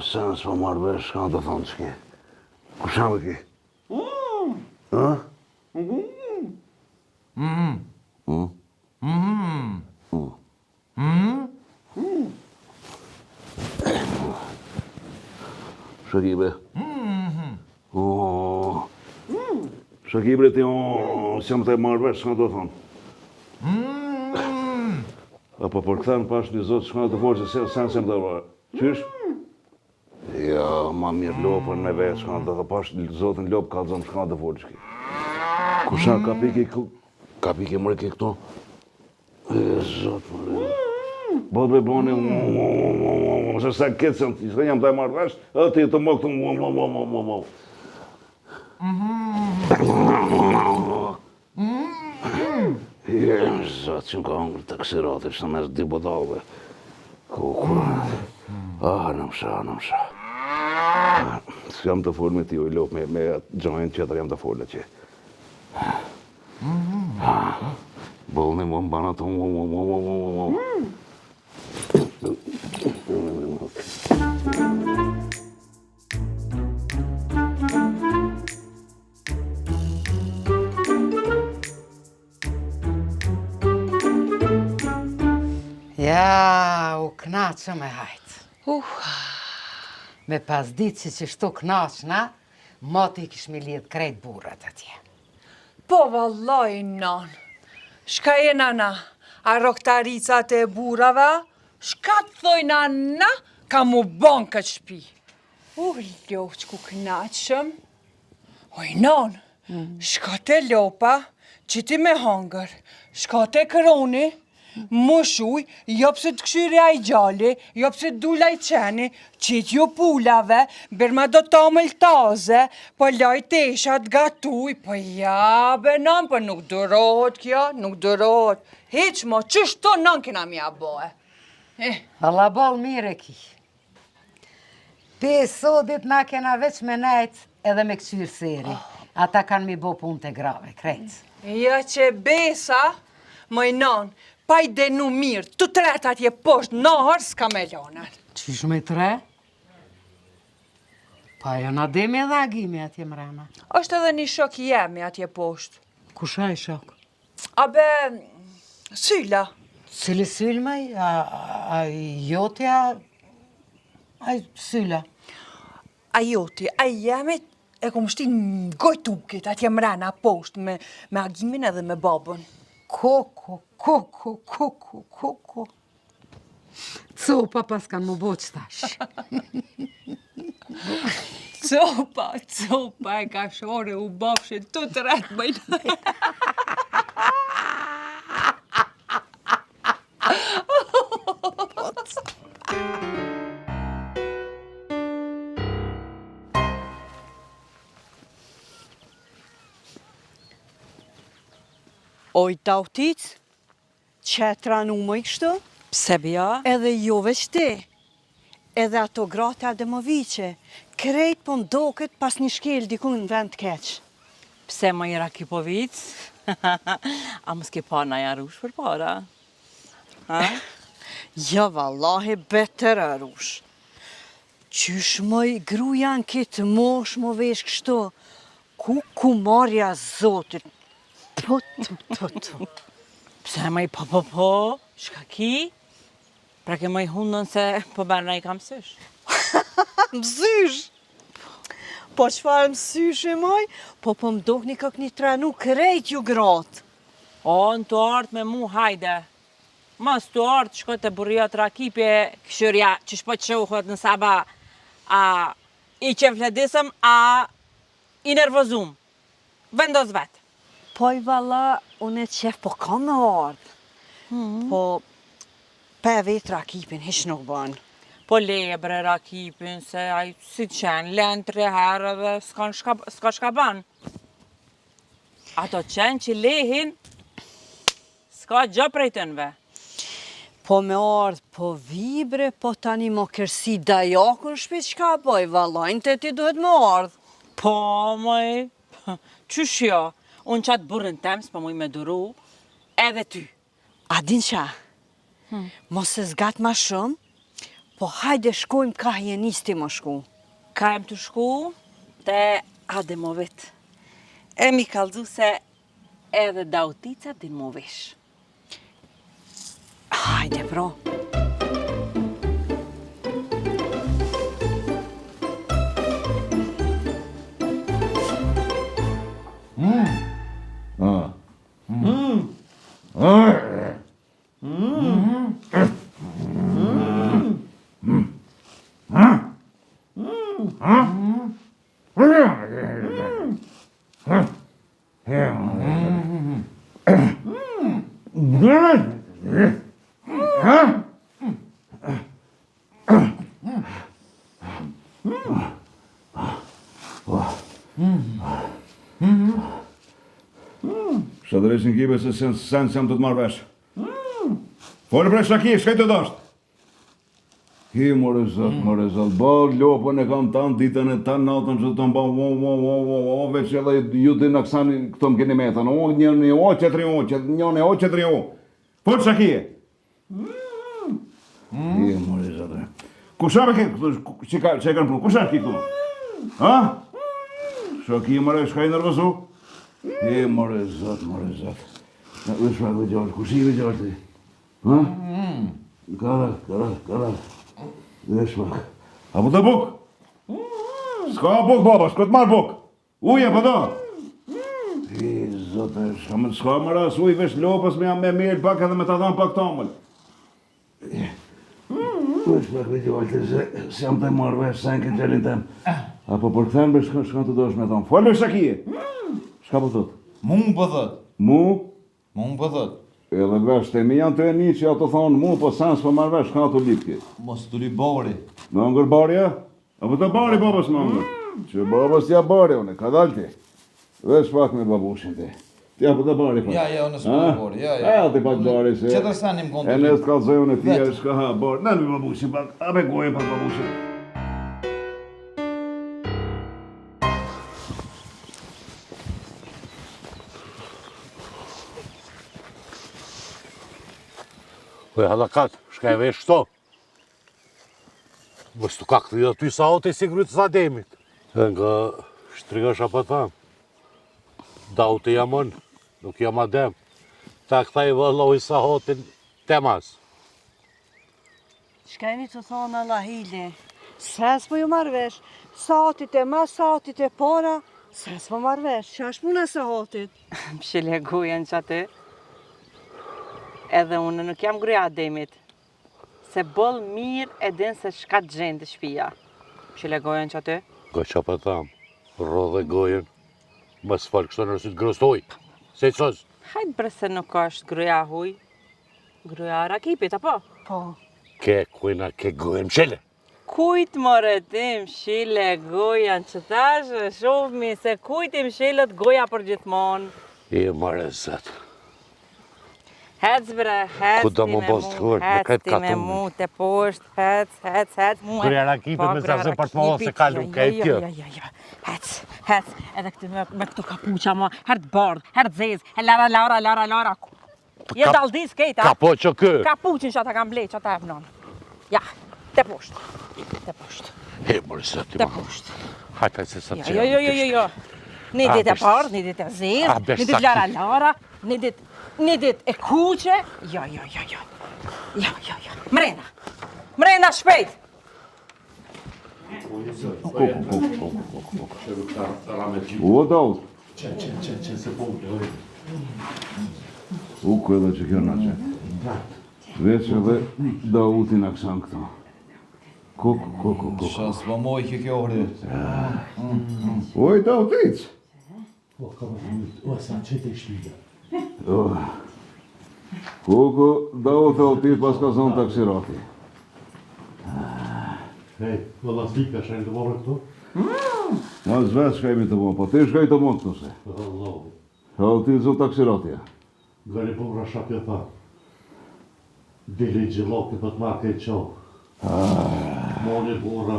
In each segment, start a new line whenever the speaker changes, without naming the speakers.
Sen s'po marrë vesh, ka të thonë që ki. Ku shamë ki? Ha? Shakibe? Shakibre ti s'jam të marrë vesh, ka të thonë. Apo për këta në pash një zotë shkona të forë që sen se më të marrë. Qysh? Ja, ma mirë lopën me vetë, shkona të pash zotën lopë ka të zonë shkona të forë që ki. Kusha ka piki mërë ki këto? E, zotë mërë. Bëtë me bëni, se sa këtë se jam të e marrë vesh, edhe ti të më këtu, zotë që më ka hongër të kësiratit, që të mes dy bodave. Kuku. Në msha. Jam të folë me ti u i lopë, me gjojnë qëtër jam të folë që. Bëllë një më mbana të
Ja, u knaqë me hajtë. Me pas ditë që shtu knaqëna, moti i kish me lidh krejt burrat atje.
Po, vallaj, non. Shka e nana, a roktaricat e burrave? Shka të thoj nana, ka mu bon këtë shpi. Loq ku knaqëm. Oj, non, shka te lopa, që ti me hangër, shka te kroni, mushuj, jo pëse të këshyri a i gjalli, jo pëse të dula i qeni, qitë ju pullave, birma do të amëltaze, po laj tesha të gatuj, po ja, benon, po nuk durohet kjo, nuk durohet. Heq mo, qështu nën kina mja boe.
Allah bol mire ki. Pesodit na kena veç me nejt edhe me këqyrë seri. Ata kanë mi bo punë të grave, krejt.
Ja që besa, moj non, pa i denu mirë, të tret atje poshtë nahër s'ka me lonar.
Qysh me tre? Pa jo na demi edhe agimi atje mrena.
Është edhe një shok jemi atje poshtë.
Kusha e shok?
Abe, Syla.
Cili Syl maj? A jotja? A Syla?
A joti, a jemi e kom shti në gojtukit atje mrena poshtë me agimin edhe me babën.
Koko. Copa pas kanë më bo qëtash.
Copa e ka shore u bafshe të të retë bëjnë.
Oj, tautic, qetra në më i kështu?
Pse bja?
Edhe jo veç ti. Edhe ato gratë Ademoviqe, krejt po mdoket pas një shkel dikun në vend keq.
Pse më i Rakipovic? A më s'ke pa na jarush për para?
Ja, vallahi, beter arush. Qysh mëj gruja në kitë mosh më vesh kështu, ku marja zotit. Po.
Pse më i po, shka ki? Pra ke më i hundën se po bërna i kam sysh.
Mësysh? Po qfarë mësysh e moj? Po mdok një kak një trenu krejt ju gratë.
O, në të artë me mu, hajde. Mas të artë shko të burria të Rakipje, këshyrja që shpo të shohët në saba, a i qefledisëm, a i nervozum. Vendos vetë.
Po i valla, unë e qef, po kam me ardhë. Po, pe vetë Rakipin, hish nuk banë.
Po leje bre Rakipin, se aj si qenë, lenë 3 herë dhe s'ka shka banë. Ato qenë që lehin, s'ka gjë prej tënve.
Po me ardhë, po vibre, po tani më kërsi dajakun shpit qka boj, vallajnë të ti duhet me ardhë.
Po, moj, qysh jo? Unë qatë burën tem, s'pa muj me duru, edhe ty.
A din qa? Mos e zgat ma shumë, Po hajde shkojmë ka jenisti më shku.
Ka jem të shku te Ademovit. E mi kalzu se edhe dautica din mu vesh.
Hajde, bro.
Shëdëresin kibe se sen jam të të marrë vesh. Folë prej shaki, shkaj të dashtë. Hi, more zot, bërë lopën e kam tanë, ditën e tanë, natën që të më bëmë, veç edhe ju të në kësani këto më keni me thënë, njëni o, njëni o, qëtëri o. Folë shaki e. Hi, more zot, kusha me që e kanë pru, kusha ki këtu? Ha? Shaki, more, shkaj nërvësu? Hi, more zot. Në shpakve gjallë, kushive gjallë ti? Ha? Karak. Dhe shmak. Apo të buk? S'ka buk, baba, s'ka të marrë buk. Uje, po do? I, zote, s'ka më ras uj vesh lopës me mirë pak edhe me të dhanë pak tomëll. Dhe shmak me gjallë, se jam të marrë vesh sen këtë gjellin tem. Apo për këthem be shkan të dosh me thonë. Folë me shakije. Shka po thot?
Mu po thot.
Mu?
Mu po thot.
Edhe vesh të mi janë të e një që ato thonë mu, po sans po marrë vesh, ka të lipki.
Mos të li bari.
Më ngër barja? Apo të bari babas më ngër? Që babas t'ja bari, une, ka dalë ti. Vesh pak me babushin ti. T'ja po të bari pak.
Ja, unë s'po bari, ja.
Ja, ti pak bari se...
Qëtër sanim kontu?
E nësë t'kallzoj unë e tia, shka ha, bari. Në me babushin pak, a me gojën pak babushin.
Oj, halakat, shka e vesh këto? Mos të ka këtë dhe ty sa ote si grytë sa demit. E nga shtriga shapa tham. Daute jamon, nuk jam adem. Ta këta i vëlloj sa hotin temas.
Shkajni të thonë Allahile, ses po ju marrëvesh, satit e ma, satit e para, ses po marrëvesh, që është puna satit.
Mshile gujen që aty. Edhe unë nuk jam gruja Ademit. Se boll mirë e din se shka të gjendë shpia. Mshile gujen që aty.
Ka qapa tham, rodhe gojen, mas falë kështë nërësit grostoj. Se të sos?
Hajtë bre se nuk është gruja huj. Gruja rakipit, apo?
Po.
Ke kujna, ke gojen mshile.
Kujt more ti mshile gojan që thashë, shofmi se kujt i mshilët goja për gjithmonë.
I mare zëtë.
Hec bre, hec ti me mu, te poshtë, hec.
Kërja rakipit me zase për të mohë se ka luke e tjë.
Ja, hec, edhe këtë me këto kapuqa ma, her të bardh, her të zez, lara. Je daldis kejta.
Kapo që kë?
Kapuqin që ata kam blej, që ata e pënon. Ja, te poshtë.
He, mërë zëti,
Te poshtë.
Hajta se sa të qërë.
Jo. Një dit e bardh, një dit e zez, një dit lara, një dit e kuqe. Jo. Mrena shpejt.
O, daut. U, këllë që kjo në qëtë. Veç edhe dautin a kësan këto. Kuk.
Shas po moj kjo hri.
Oj, dautic. Kuku, daut autit pas ka zonë taksirati.
Hej, vëlla slika shajnë të morë këtu?
Ma zvetë shkajmi të morë, po ti shkaj të morë këtu se.
Allahu.
Autit zonë taksiratja.
Gari bura shapja tha. Dili gjilokit të të marke i qovë. Moni bura.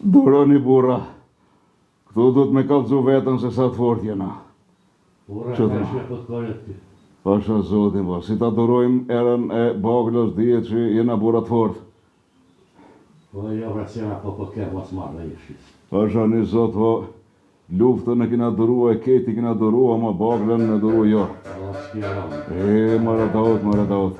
Duroni bura. Këtu du të me kalëzu vetën se sa të fort jena.
Bura,
Që
ka
të?
shme këtë kajet ti.
Pasha zotin, po, si ta durojmë erën e baglës dhije që jena burat fort.
Po jo vrasjena po ke mas marrë ishis.
Pasha një zot, po, luftën e kina durua, e keti kina durua, ma baglën në duru jo. Maradaut.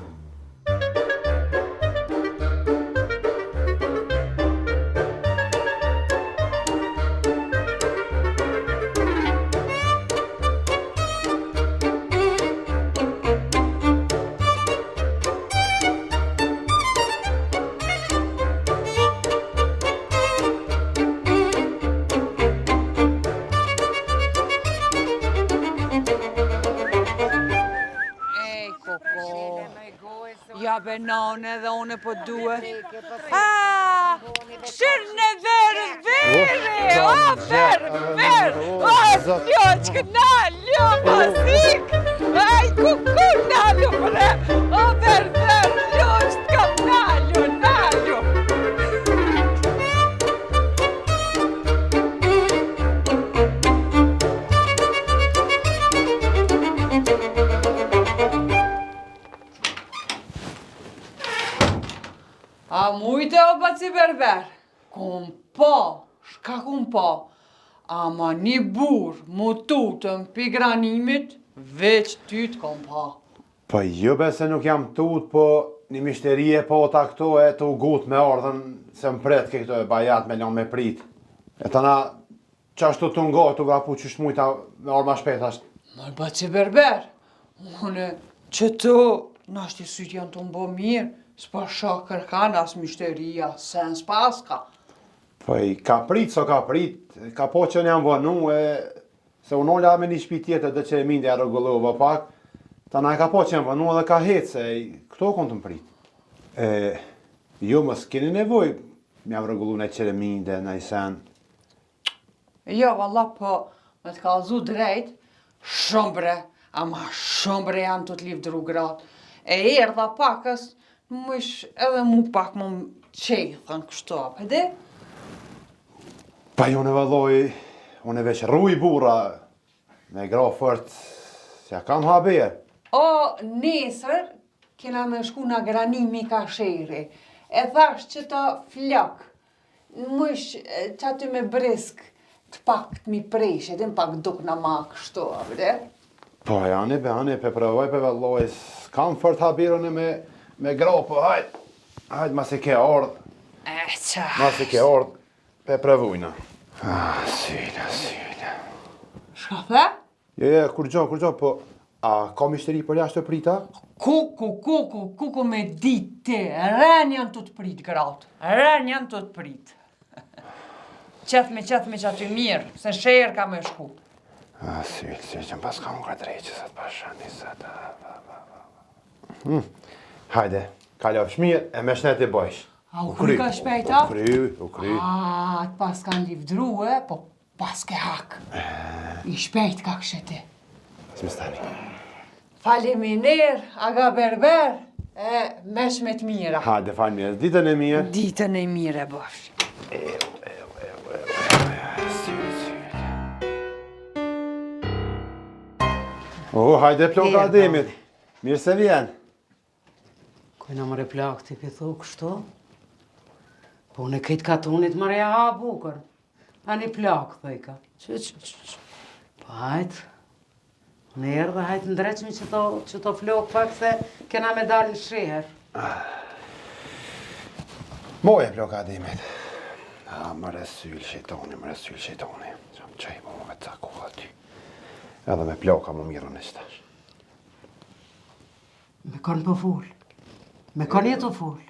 Ja benane dhe une po duhe. Këshirën e verë! Ljo, që këna, ljo, pasik! Aj, kuku, naljo, bre! Verë, ljo, që t'kam naljo! A mujte o baci berber? Kum po, shka kum po? Ama një bur mu tutën pi granimit, veç ty t'kom pa.
Po jo se nuk jam tut, po një mishterie po ta këto e të ugut me ardhen se më pret ke këto e bajat me lon me prit. E të na qashtu të ngohet u gapu qysh mujta me orë ma shpet ashtë.
Mërë baci berber, une që të nashti syt janë të mbo mirë, s'pa shak kërkan as mishteria, sen s'paska.
Po i ka prit, ka po që në jam vënu e se unolla me një shpi tjetër dhe që e minde e regullova pak, ta na ka po që jam vënu edhe ka hetë se këto konë të më prit. Jo më s'keni nevoj, më jam regullu në qere minde, në i sen.
Jo, valla, po, me të kalzu drejt, shumbre, ama shumbre janë të t'livdru gratë. E erdha pakës, mësh edhe mu pak më qethën kështu, pëdi?
Pa jo në vëlloj, unë e veç rruj bura, me gra fërt, se ja kam haber.
O, nesër, kena me shku në granimi ka sheri, e thash që të flok, mësh që aty me brisk, të pak të mi preshet, dhe më pak duk në ma kështu, pëdi?
Po, janë pe provoj pe vëlloj, s'kam fërt haberën e me gra, po hajt, mas e ke ardh, pe provojna. Syna.
Shka the?
Jo, kur gjo, po, a ka mishteri për jashtë të prita?
Kuku me ditë ti, ren janë të prit, gratë, ren janë të prit. Qeth me që aty mirë, se shërë ka me shku.
Syl, që më pas ka më drejtë që sa të pashani, sa të... Hajde, kalov shmirë e me shnet e bojsh.
A u kry ka shpejta?
U kry.
A, të pas kanë livdru po pas ke hak. I shpejt ka kësheti.
S'me stani.
Faleminer, aga berber, mesh me të mira.
Hajde, faleminer, ditën e mirë.
Ditën e mire, bosh.
Hajde, ploka ademit. Mirë se vjen.
Kujna më replak të pithu kështu? Po unë e këtë katunit më reja ha bukër. A një plak, thëjka. Që. Po hajtë. Unë erë dhe hajtë ndreqmi që to flok pak se kena me dalë në shriher.
Moje ploka ademit. Më resyl shetoni. Që më qaj mu me të kohë aty. Edhe me ploka më mirë në shtash.
Me konë për full. Me konë jetë të full.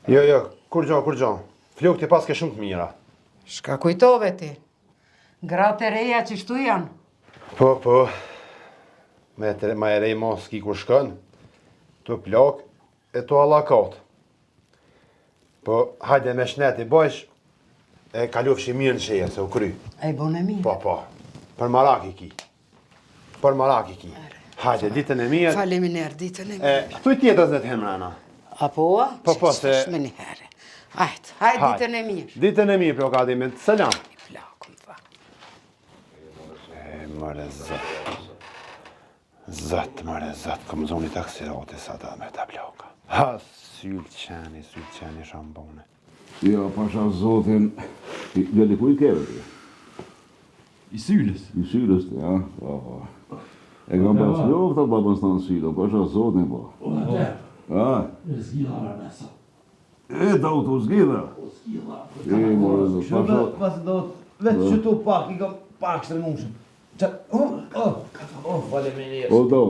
Jo, kur gjo. Flok të pas ke shumë të mira.
Shka kujtove ti? Gratë e reja që shtu janë?
Po. Ma e rej mos ki kur shkën. Të plak e të allakot. Po, hajde me shnet i bojsh. E kalofshi mirë në sheje, se u kry.
E i bon e mirë?
Po. Për marak i ki. Hajde, ditën e mirë.
Faleminer, ditën e mirë.
Thuj tjetës dhe të hemrana.
Apo,
Po, se...
Shme një herë. Hajde, ditën e mirë.
Ditën e mirë, ploka adimit. Selam.
Plakëm, fa.
Mërë zë. Zot, mare, zot, kom zoni taksirati sa da me ta bloka. Ha, sylqeni shambone.
Ja, pasha zotin, gjeli ku I keve ti?
I Syles.
I Syles, ja. E kam pas lofta babën së në Sylo, pasha zotin po. Ja. E da u të zgjidha. E, more, zot, pasha...
Pas do vetë që tu pak, I kam pak shtërmushëm. Faleminderit.
O, da u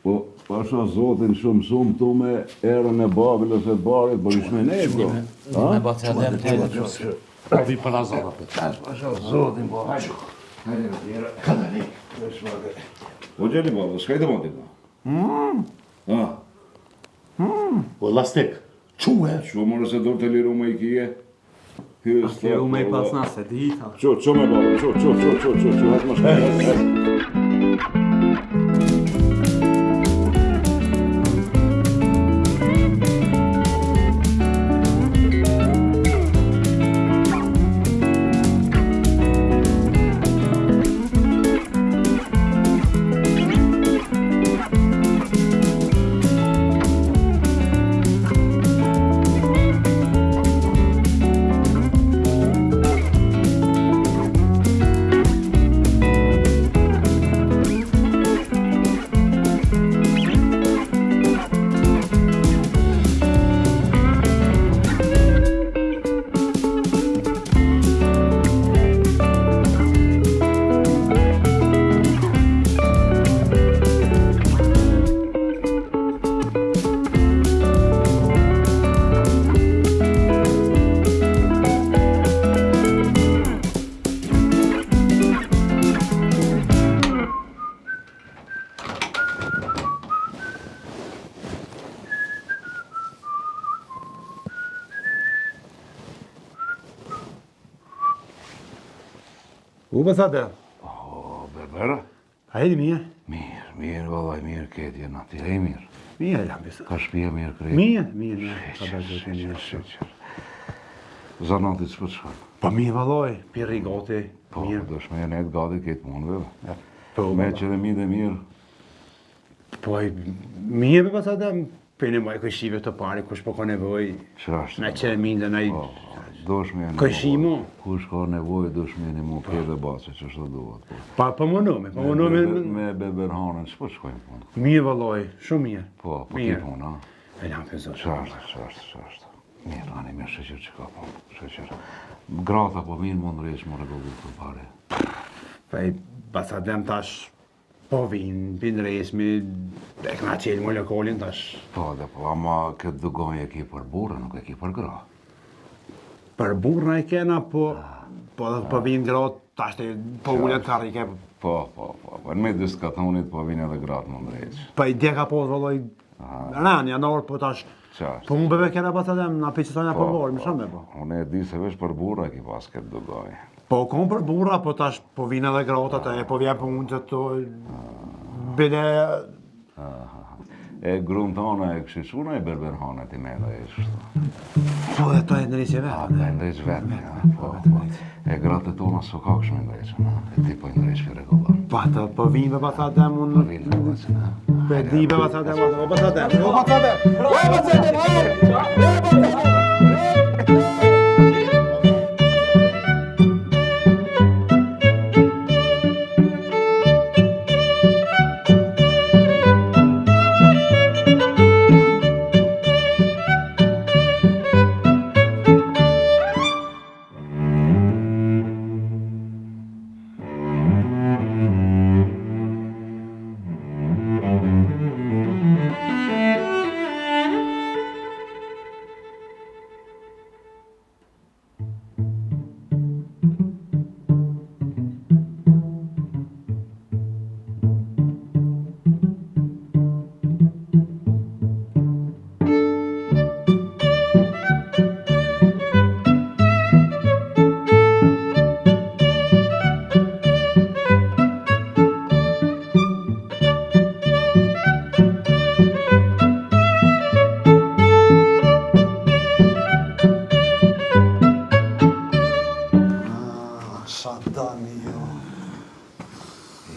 Po, pasha zotin shumë tu me erën e babën ose barit, për ishme ne, do.
Me batë e adem të edhe.
Po vi për nazara për.
Pasha zotin, po, hajde. Hajde, tjera. Kadali. O, gjeli babë, s'ka I të mati, da?
Po lastik. Quhe.
Që mërë se dorë të liru me I kije?
Liru me I pas nase, di I tha.
Që me babë, që, hajtë më shkaj.
U më thate?
O, berbera?
Hajde mirë.
Mirë, vallaj, mirë këtë jena, ti e mirë.
Mirë, jam besë.
Ka shpia mirë krejtë.
Mirë.
Sheqer. Zanatit s'pët shkar.
Po mirë vallaj, pirri gati.
Po, do shme e net gati këtë mundve.
Po,
Me që dhe mi dhe mirë.
Po, mirë për pasate, për një maj këshive të pari, kush po ka nevoj.
Qrashtë.
Na që mirë dhe na I...
Do shme e nevoj.
Këshimo?
Kush ka nevoj, do shme e një mu kje dhe base që shtë duhet.
Pa më nome.
Me beberhanën, s'pët shkojnë punë.
Mirë vallaj, shumë mirë.
Po ti punë, a?
E lam për zotë.
Qashtë. Mirë, ani mirë sheqer që ka punë, sheqer. Grata po vinë mund rejsh më regullu të pare.
Pa I basadem tash, po vinë resmi, e këna qelë më lokalin tash.
Po, ama këtë dugoj e ki për burë, nuk e ki për gra.
Për burra I kena, po vinë gratë, tash të po ullet karike.
Po, në me disë katonit po vinë edhe gratë më ndrejqë.
Pa I djeka po vëlloj, rani, janar, po tash, po më bebe kena basadem, na për që ta një përvojë, më shumë me po.
Unë e di se vesh për burra ki pas këtë dugoj.
Po kom për burra, po tash, po vinë edhe gratat, po vjen për unë që të bile...
E grunë tona e këshishuna e berberhanet I me dhe e shtu.
Po dhe to e ndrejqe vetë.
E ndrejqë vetë, po. E gratë tona s'o ka këshme ndrejqë, e ti po I ndrejqë për regullar.
Po vinë për basadem unë...
Po vinë për basadem.
Po e di për basadem,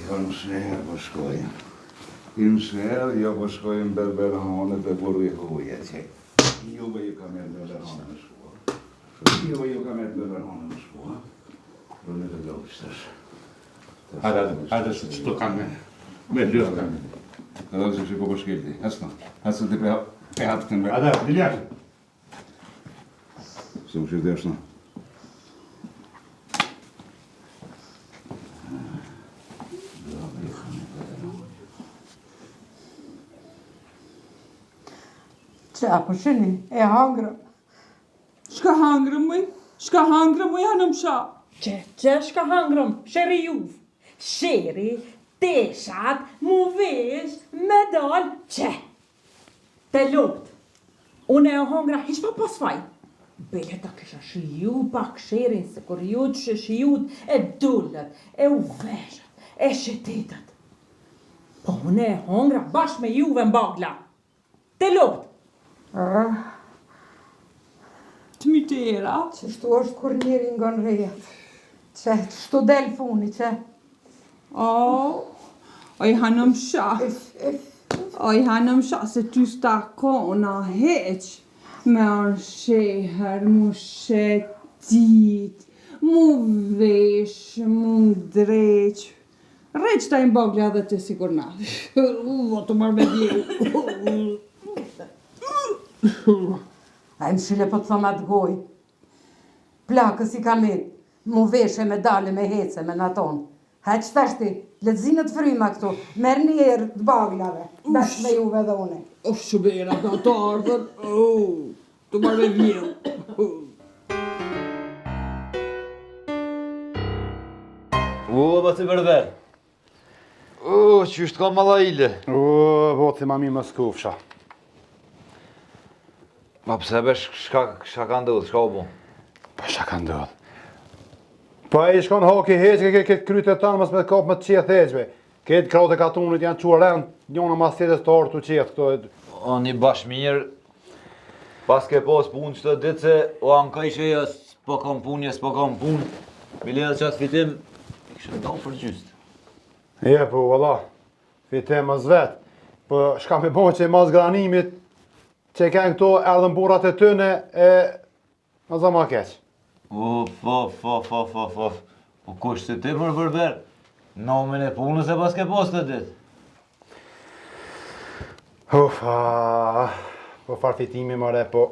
Kanë shërë po shkojnë. Inë shërë, jo po shkojnë berberhane dhe burri huje që. Juve ju ka merë berberhane në shkua. Juve ju ka merë berberhane në shkua. Rënë të gëllështësh.
Hajde se që të kanë me lërë.
Edhe se që po shkelti. Hasë ti pe hapë të në
Hajde, diljashë.
Se u shirë deshna.
Qa, po shini, e hangrëm.
Shka hangrëm, mëj? Shka hangrëm, mëj hanëm sha?
Që shka hangrëm, sheri juv. Sheri, teshat, mu vesh, medal, që? Te lupt. Unë e hangra hiq pa pas faj. Bele ta kisha shiju pak sherin, se kur ju që shijut e dullet, e u veshët, e shetetet. Po unë e hangra bashkë me juve m'bagla. Te lupt.
Të mitera.
Që shtu është kur njeri nga në rejat. Që shtu del funi, që.
Oj hanëm sha. Oj hanëm sha se ty sta kona heq. Me arë sheher, mu shetit, mu vesh, mu dreq. Req ta i mbogla dhe të sigur na. Të marrë me djeru.
A im shile po të thoma të goj. Plakës i ka mitë, mu veshe me dale, me hece, me naton. Ha që tashti, letëzinët fryma këtu, merë njerë të baglave, bashkë me juve dhe une.
Që bera ka të ardhën, të marrë me vjellë.
Ba të berber. Qështë ka malla ile?
Voti ma mi më skufsha.
Ma pëse besh shka ka ndodhë, shka o bo?
Po shka ka ndodhë. Po e i shkon hoki heqë, këtë kryte tanë mësë me kapë më të qetë heqëve. Këtë kraut e katunit janë qua rend, njona mas tjetës të orë të qetë këto.
O një bashkë mirë, pas ke pas punë që të ditë se, o anë ka ishe jo, s'po kam punë, jo s'po kam punë. Bile edhe qatë fitim, i kështë ndalë për gjystë.
Po, valla, fitim më zvetë. Po shka me bon që i mas granimit, që i kënë këto erdhën burat e tëne, më zë ma keqë.
Po kushtë të ti për berber, nomen e punës e pas ke pas të ditë.
Po farfitimi mëre, po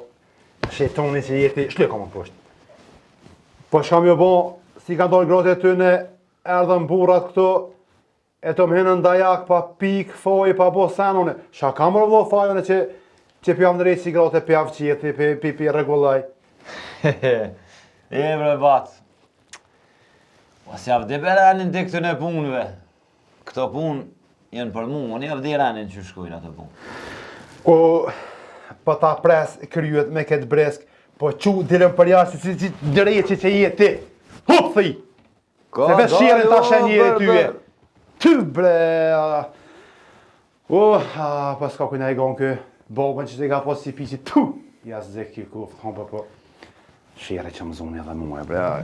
shetoni që jeti, shlu ka më poshtë. Po shka me bon, si ka dojnë grote e tëne, erdhën burat këto, e të më hinën dajak, pa pik, foj, pa bo senone. Shka ka më rëvdo fajone që pjam në rejtë si grote, pjav qeti, pi regullaj.
Bre batë, pas javë dhe berenin të këtë në punëve. Këto punë jenë për mu, unë javë dhe renin që shkojnë atë punë.
Po ta pres kryet me këtë bresk, po qu dilën për jashtë si drejtë që je ti. Hup, thëj! Se vesh shirin ta shenjë e tyje. Ty, bre! Pas ka kujna i gonë kë, bobën që të ka posë si piqit, tu! Jasë dhe kjo kuftë, po. Shire që më zoni edhe mua, bre.